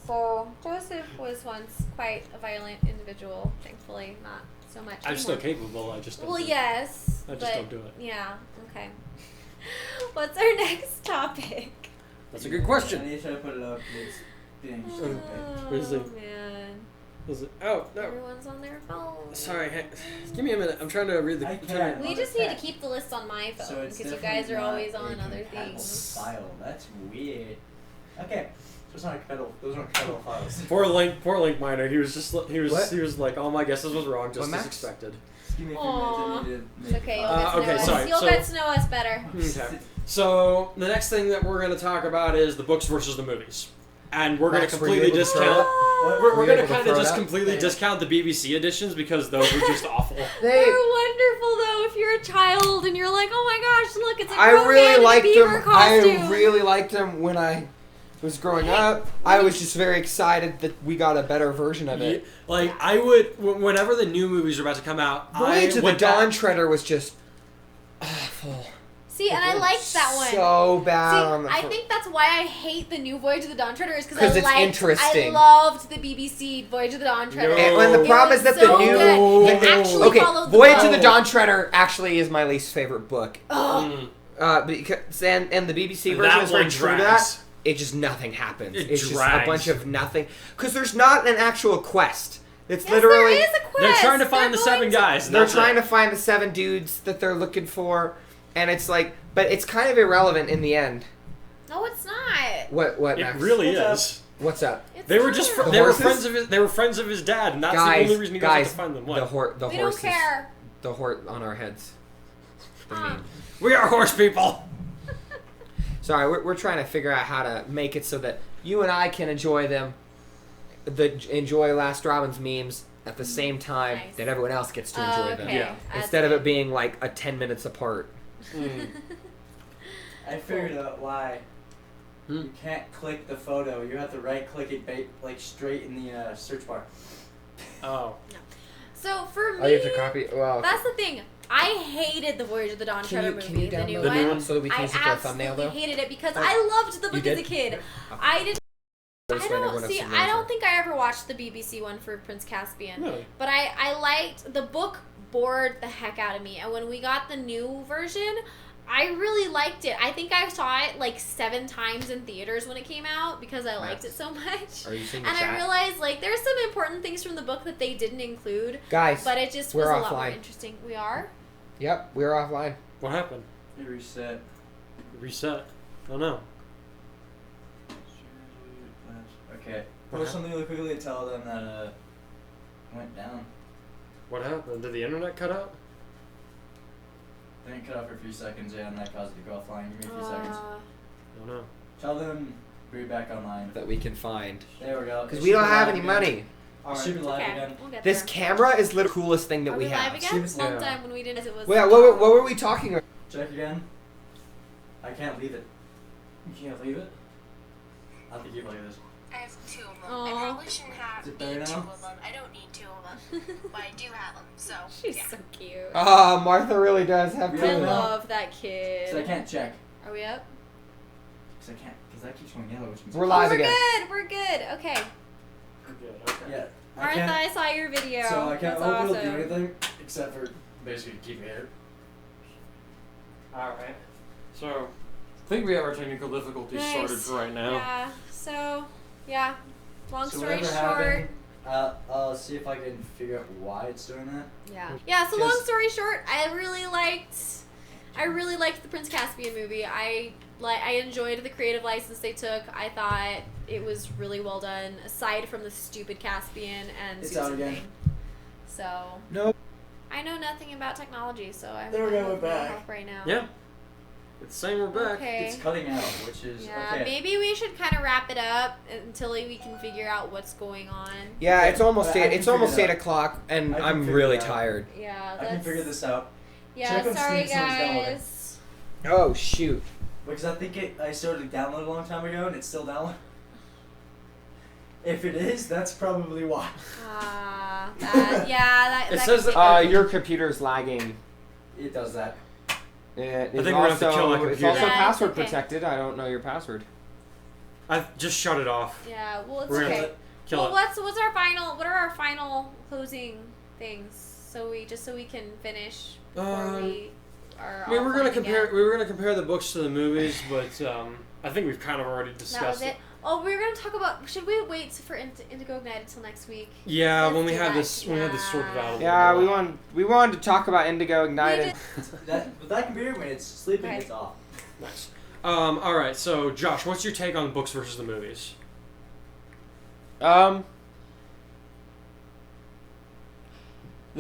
So Joseph was once quite a violent individual. Thankfully, not so much. I'm still anymore. capable. I just don't. Well, do it. yes. I just but- don't do it. Yeah. Okay. What's our next topic? That's a good question. I need to put it up. It's being Oh stupid. Where's the- man. Was it? Oh no. Everyone's on their phone. Sorry, give me a minute. I'm trying to read the. I can't. We just need to keep the list on my So phone it's because you definitely guys are not always a on other compatible things. File. That's weird. Okay. Those aren't cuddle files. Poor Link Miner. He was What? like, all my guesses was wrong, just What, as Max? expected. Just give me a few minutes. I need to It's make okay. a You'll file. get to know okay, us. sorry, You'll so- get to know us better. Okay. So the next thing that we're going to talk about is the books versus the movies, and we're going to Max, were you completely able to throw discount. What? We're Were you going to able to kind throw of it just out? completely discount the BBC editions because those were just awful. They're wonderful though. If you're a child and you're like, oh my gosh, look, it's a I grown man really in a liked beaver them. costume. I really liked them when I was growing up, I was just very excited that we got a better version of it. Like, I would, whenever the new movies were about to come out, Voyage of the Dawn Treader was just awful. See, and I liked that one. So bad. See, on the I think that's why I hate the new Voyage of the Dawn Treader is because it's interesting. I loved the BBC Voyage of the Dawn Treader. And the problem is that so the new... good. It actually followed the Voyage book. of the Dawn Treader actually is my least favorite book. Oh. Because, and the BBC version is very true to that. It just nothing happens. It's just a bunch of nothing. Because there's not an actual quest. It's literally... there is a quest. They're trying to find the 7 guys. They're trying to find the 7 dudes that they're looking for. And it's like... But it's kind of irrelevant in the end. No, it's not. What, It Max? really is. What's up? They were just The they were horses? friends of his dad, and that's the only reason he goes to find them. What? The We horses. don't care. The horse on our heads. They're mean. We are horse people. Sorry, we're trying to figure out how to make it so that you and I can enjoy them, enjoy Last Robin's memes at the same time that everyone else gets to enjoy them. Yeah. Instead of it being like a 10 minutes apart. I figured out why. You can't click the photo. You have to right-click it like straight in the search bar. Oh. So for me, Oh, you have to copy. Well, that's the thing. I hated the Voyage of the Dawn Treader movie, Can you the new download one. so that we can I use it for a thumbnail though? absolutely hated it because I loved the book You as a did? kid. Oh. I did. That's why everyone else I don't knows think I ever watched the BBC one for Prince Caspian. Really? But I liked the book. Bored the heck out of me, and when we got the new version, I really liked it. I think I saw it like 7 times in theaters when it came out because I liked it so much. Are you seeing and the chat? I realized like there's some important things from the book that they didn't include. Guys, but it just we're was a lot more offline. interesting. We are? Yep, we're offline. What happened? You reset. Reset. Oh no. Okay. Post something really quickly and tell them that it went down. What happened? Did the internet cut out? Then it cut off for a few seconds, yeah, and that caused it to go offline. Give me a few seconds. Oh no. Tell them be back online. That we can find. There we go. Because we don't have any money. Alright. Should be live Okay, again. we'll get This there. camera is the coolest thing that Are we we have. live again? Seems- Long yeah. time when we did it was. Well, what were we talking about? Check again. I can't leave it. You can't leave it? I have to keep like this. I have 2 of them. Aw. I probably shouldn't have Is it better 2 now? of them. I don't need 2 of them, but I do have them. So She's yeah. so cute. Ah, Martha really does have Yeah. I to. love that kid. So I can't check. Are we up? Because I can't. Because that keeps going yellow, which means We're Oh, live we're again. good. We're good. Okay. Good. Okay. Yeah. Martha, I saw your video. So I can't That's open awesome. or do anything except for basically keeping it. All right. So, I think we have our technical difficulties Nice. sorted for right now. Yeah. So, yeah. Long So story whatever short. happened, I'll see if I can figure out why it's doing that. Yeah. Yeah. So long Just- story short, I really liked the Prince Caspian movie. I enjoyed the creative license they took. I thought it was really well done, aside from the stupid Caspian and It's Susan out again. thing. So Nope. I know nothing about technology, so I'm There we go, no we're back. help right now. Yeah. It's saying we're back. Okay. It's cutting out, which is Yeah, okay. maybe we should kind of wrap it up until we can figure out what's going on. Yeah, it's almost I 8. can It's almost figure it 8 o'clock, and I can I'm figure really it out. tired. Yeah, I can figure this out. Yeah, Check on sorry Steam, someone's downloading. guys. Oh shoot! Because I think I started to download a long time ago and it's still downloading. If it is, that's probably why. That It says that- Your computer's lagging. It does that. It I is think we're gonna have to kill that It's computer. also Yeah, it's password okay. protected. I don't know your password. I just shut it off. Yeah, well, it's We're gonna okay. Kill Well, it. what's our final? What are our final closing things? So we can finish before we are. I mean, we're gonna offline compare. again. We were gonna compare the books to the movies, but I think we've kind of already That was discussed it. Oh, we were gonna talk about. Should we wait for Indigo Ignited till next week? Yeah, Let's when we do have that. this, when we have this sorted out. a little Yeah, more. we wanted to talk about Indigo Ignited. But that computer, when it's sleeping, Okay. it's off. Nice. All right. So, Josh, what's your take on books versus the movies? The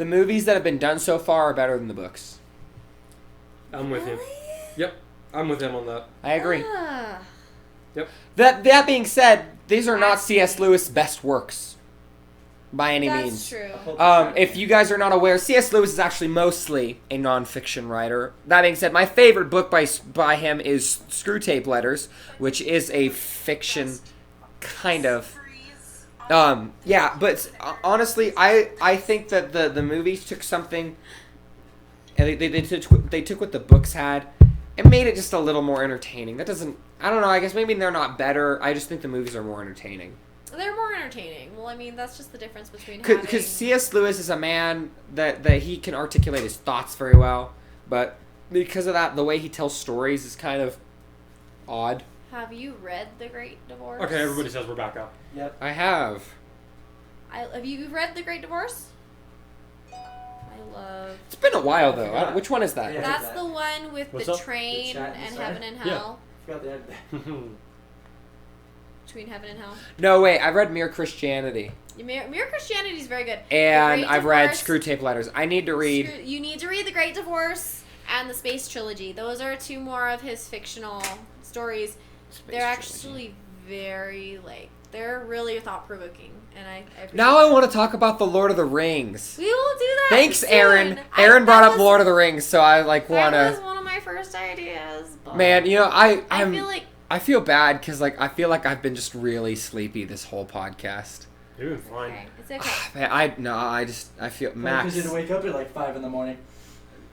movies that have been done so far are better than the books. I'm with you. Really? Yep, I'm with him on that. I agree. Ah. That being said, these are not C.S. Lewis' best works. by any That's means. true. If you guys are not aware, C.S. Lewis is actually mostly a nonfiction writer. That being said, my favorite book by him is Screwtape Letters, which is a fiction, kind of. Yeah, but honestly, I think that the movies took something, and they took what the books had and made it just a little more entertaining. That doesn't, I don't know, I guess maybe they're not better. I just think the movies are more entertaining. They're more entertaining. Well, I mean, that's just the difference between having... Because C.S. Lewis is a man that he can articulate his thoughts very well, but because of that, the way he tells stories is kind of odd. Have you read The Great Divorce? Okay, everybody says we're back up. Yep. I have. Have you read The Great Divorce? I love... It's been a while, though. Yeah. Which one is that? Yeah. That's the one with What's the up? train The chat and inside? heaven and Yeah. hell. Forgot the end of that. Between heaven and hell. No, wait. I've read Mere Christianity. Mere Christianity is very good. And The Great I've read Divorce- Screwtape Letters. I need to read... You need to read The Great Divorce and The Space Trilogy. Those are two more of his fictional stories. They're actually very, they're really thought-provoking. And I appreciate Now I that. want to talk about The Lord of the Rings. We will do that. Thanks, soon. Aaron. I- Aaron brought that up was- Lord of the Rings, so I want That was to... one of my first ideas. But Man, you know, I feel like I feel bad because, I feel like I've been just really sleepy this whole podcast. You're doing fine. okay. It's okay. Man, I feel... Max... Because you had to wake up at like 5 in the morning.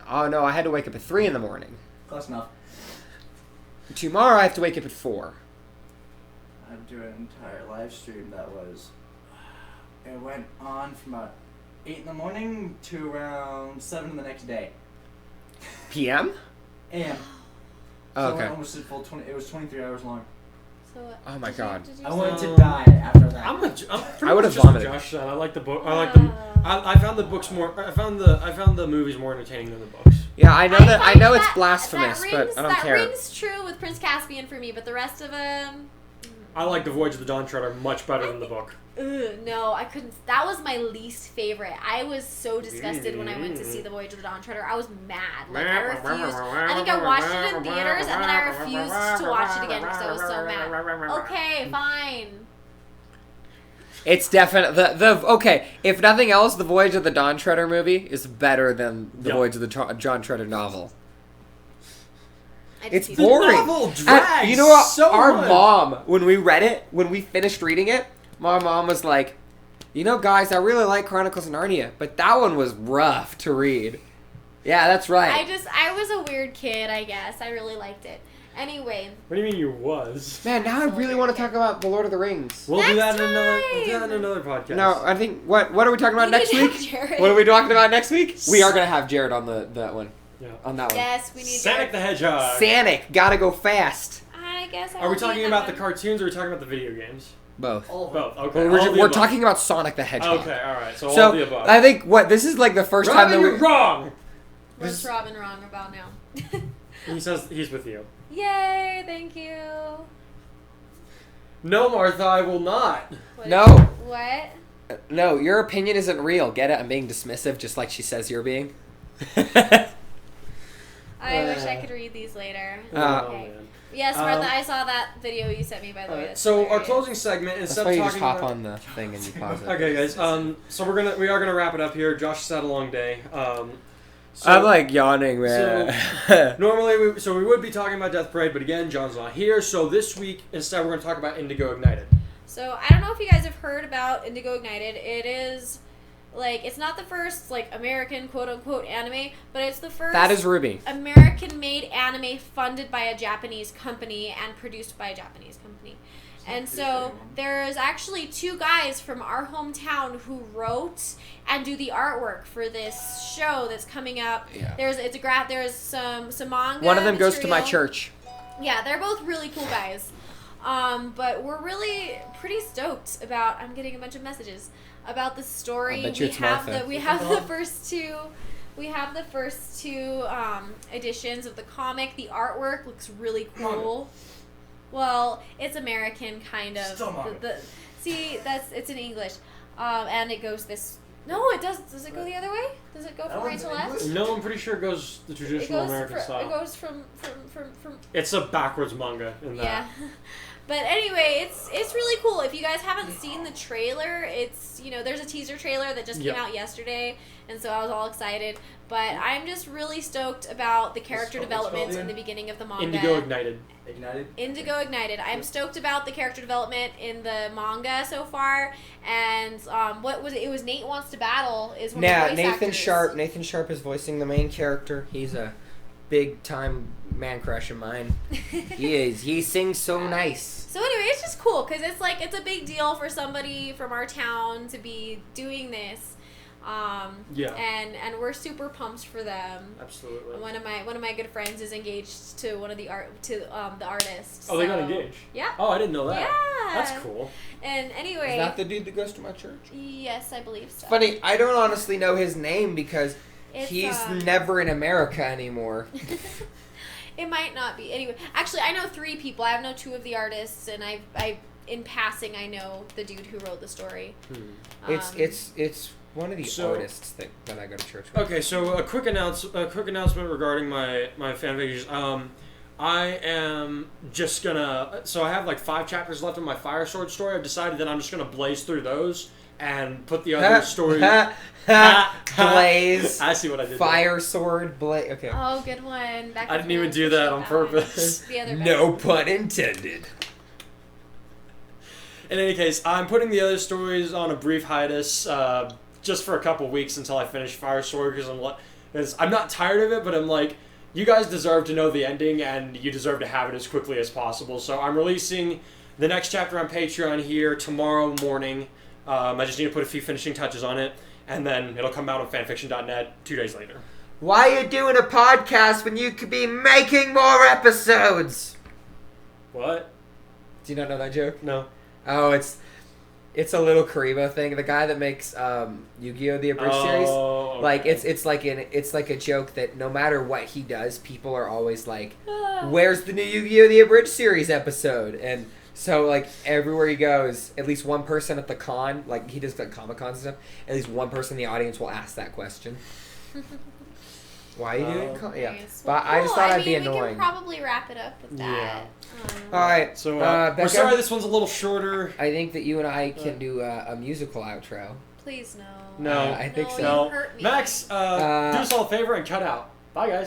Oh, no, I had to wake up at 3 in the morning. Close enough. Tomorrow I have to wake up at 4. I'd do an entire live stream that was... It went on from about 8 in the morning to around 7 the next day. PM? AM. Oh, So okay. I almost did full 20... It was 23 hours long. So, Oh my did you- God. did you I say- wanted to die after that. I'm pretty I would've much just vomited. Josh said. I like the book. I like them. I found the books more. I found the movies more entertaining than the books. Yeah, I know I find know it's that- blasphemous, that but rings, I don't that care. rings true with Prince Caspian for me, but the rest of them... I like the Voyage of the Dawn Treader much better than the book. No, I couldn't. That was my least favorite. I was so disgusted when I went to see The Voyage of the Dawn Treader. I was mad. I refused. I think I watched it in theaters, and then I refused to watch it again because I was so mad. Okay, fine. It's definitely okay. If nothing else, the Voyage of the Dawn Treader movie is better than the Yep. Voyage of the John Treader novel. I It's just- boring. novel drags You know what? so Our much. mom, when we read it, when we finished reading it, my mom was like, "You know, guys, I really like Chronicles of Narnia, but that one was rough to read." Yeah, that's right. I was a weird kid, I guess. I really liked it. Anyway, What do you mean you was? Man, now I really want to talk about the Lord of the Rings. We'll do that Next in another. We'll do that time. in another podcast. No, I think what are we talking about we next need to week? have Jared. What are we talking about next week? We are gonna have Jared on that one. Yeah. On that one. Yes, we need Sonic the Hedgehog. Sonic, gotta go fast. I guess I Are we will be talking in about that the one. cartoons or are we talking about the video games? Both. All of them. Both. Okay. We're, all of the we're above. talking about Sonic the Hedgehog. Okay. All right. So, all So of the above. I think this is like the first time Robin, that you're wrong. What's Robin wrong about now? He says he's with you. Yay, thank you. No, Martha, I will not. What- No. What? No, your opinion isn't real. Get it? I'm being dismissive, just like she says you're being. I wish I could read these later. Uh, Oh, Okay. man. Yes, Martha, I saw that video you sent me, by the way. Alright, That's so our hilarious. closing segment That's instead why of you just talking hop about. on the thing and you pause it. Okay, guys. So we are gonna wrap it up here. Josh has had a long day. So I'm like yawning, man. normally we would be talking about Death Parade, but again, John's not here. So this week instead we're gonna talk about Indigo Ignited. So I don't know if you guys have heard about Indigo Ignited. It is it's not the first American quote unquote anime, but it's the first That is Ruby. American-made anime funded by a Japanese company and produced by a Japanese company. And so there's actually two guys from our hometown who wrote and do the artwork for this show that's coming up. Yeah. There's some manga. One of them goes to my material. church. Yeah, they're both really cool guys. But we're really pretty stoked about. I'm getting a bunch of messages about the story. I bet you it's Martha. We have the first two. We have the first two editions of the comic. The artwork looks really cool. Well, it's American kind of. Still manga. It's in English, and it goes this. No, it does. Does it go the other way? Does it go That from right one's to in left? English? No, I'm pretty sure it goes the It traditional goes American It style. goes from It's a backwards manga in that. yeah. But anyway, it's really cool. If you guys haven't seen the trailer, it's there's a teaser trailer that just came out yesterday, and so I was all excited. But I'm just really stoked about the character development in the beginning of the manga. Indigo Ignited. Indigo Ignited. I'm stoked about the character development in the manga so far, and what was it? It was Nate Wants to Battle is one of the voice Nathan actors. Sharp. Nathan Sharp is voicing the main character. He's a big time man crush of mine. He is. He sings so nice. So anyway, it's just cool because it's a big deal for somebody from our town to be doing this. And we're super pumped for them. Absolutely. One of my good friends is engaged to one of the artists. Oh, they got engaged. Yeah. Oh, I didn't know that. Yeah. That's cool. And anyway. Is that the dude that goes to my church? Yes, I believe so. Funny, I don't honestly know his name because he's It's never in America anymore. It might not be. Anyway, actually, I know 3 people. I know 2 of the artists, and I in passing I know the dude who wrote the story. It's one of the artists that I go to church with. Okay, so a quick announcement regarding my fan pages. I am just gonna. So I have like 5 chapters left in my Fire Sword story. I've decided that I'm just gonna blaze through those and put the other story. Blaze. I see what I did. Fire Sword Blaze. Okay. Oh, good one. I didn't even do that on purpose. The other No pun intended. In any case, I'm putting the other stories on a brief hiatus, just for a couple weeks until I finish Fire Sword, because I'm not tired of it, but I'm like, you guys deserve to know the ending, and you deserve to have it as quickly as possible. So I'm releasing the next chapter on Patreon here tomorrow morning. I just need to put a few finishing touches on it, and then it'll come out on fanfiction.net 2 days later. Why are you doing a podcast when you could be making more episodes? What? Do you not know that joke? No. Oh, it's a little Karibo thing. The guy that makes Yu-Gi-Oh! The Abridged series, Okay. like it's like a joke that no matter what he does, people are always like, "Where's the new Yu-Gi-Oh! The Abridged series episode?" And so like everywhere he goes, at least one person at the con, like he does like Comic Cons and stuff, at least one person in the audience will ask that question. Why are you doing? Yeah, Nice. but I just thought I'd be We annoying. can probably wrap it up with that. All right, So Becca, we're sorry this one's a little shorter. I think that you and I can do a musical outro. Please no. No. I think so. You No. hurt me. Max, do us all a favor and cut out. Bye, guys.